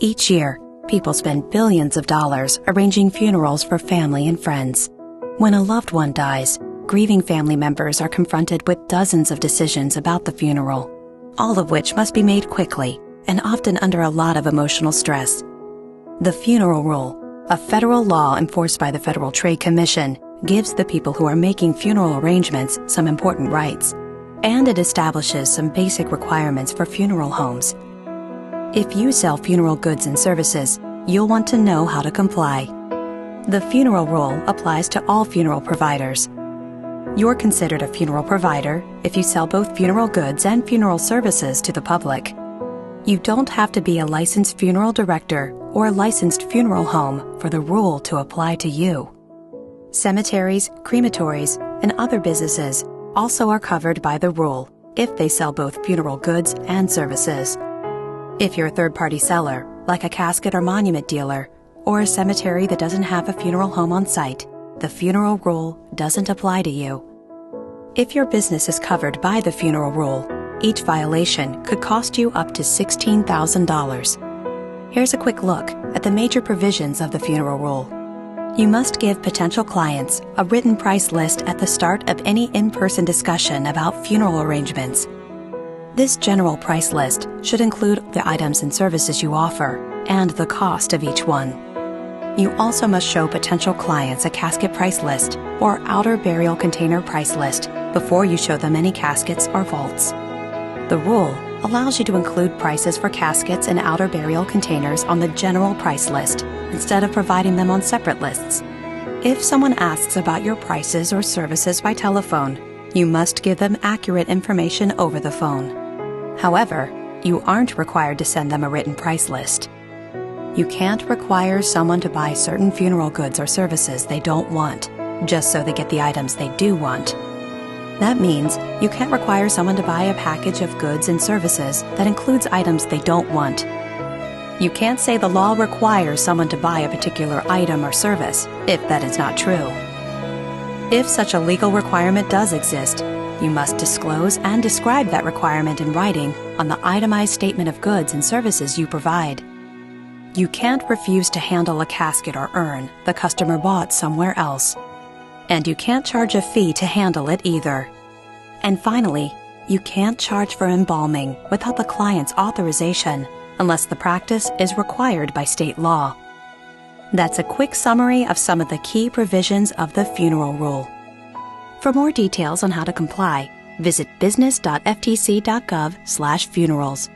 Each year, people spend billions of dollars arranging funerals for family and friends. When a loved one dies, grieving family members are confronted with dozens of decisions about the funeral, all of which must be made quickly and often under a lot of emotional stress. The Funeral Rule, a federal law enforced by the Federal Trade Commission, gives the people who are making funeral arrangements some important rights, and it establishes some basic requirements for funeral homes. If you sell funeral goods and services, you'll want to know how to comply. The Funeral Rule applies to all funeral providers. You're considered a funeral provider if you sell both funeral goods and funeral services to the public. You don't have to be a licensed funeral director or a licensed funeral home for the rule to apply to you. Cemeteries, crematories, and other businesses also are covered by the rule if they sell both funeral goods and services. If you're a third-party seller, like a casket or monument dealer, or a cemetery that doesn't have a funeral home on site, the Funeral Rule doesn't apply to you. If your business is covered by the Funeral Rule, each violation could cost you up to $16,000. Here's a quick look at the major provisions of the Funeral Rule. You must give potential clients a written price list at the start of any in-person discussion about funeral arrangements. This general price list should include the items and services you offer and the cost of each one. You also must show potential clients a casket price list or outer burial container price list before you show them any caskets or vaults. The rule allows you to include prices for caskets and outer burial containers on the general price list instead of providing them on separate lists. If someone asks about your prices or services by telephone, you must give them accurate information over the phone. However, you aren't required to send them a written price list. You can't require someone to buy certain funeral goods or services they don't want, just so they get the items they do want. That means you can't require someone to buy a package of goods and services that includes items they don't want. You can't say the law requires someone to buy a particular item or service, if that is not true. If such a legal requirement does exist, you must disclose and describe that requirement in writing on the itemized statement of goods and services you provide. You can't refuse to handle a casket or urn the customer bought somewhere else. And you can't charge a fee to handle it either. And finally, you can't charge for embalming without the client's authorization unless the practice is required by state law. That's a quick summary of some of the key provisions of the Funeral Rule. For more details on how to comply, visit business.ftc.gov/funerals.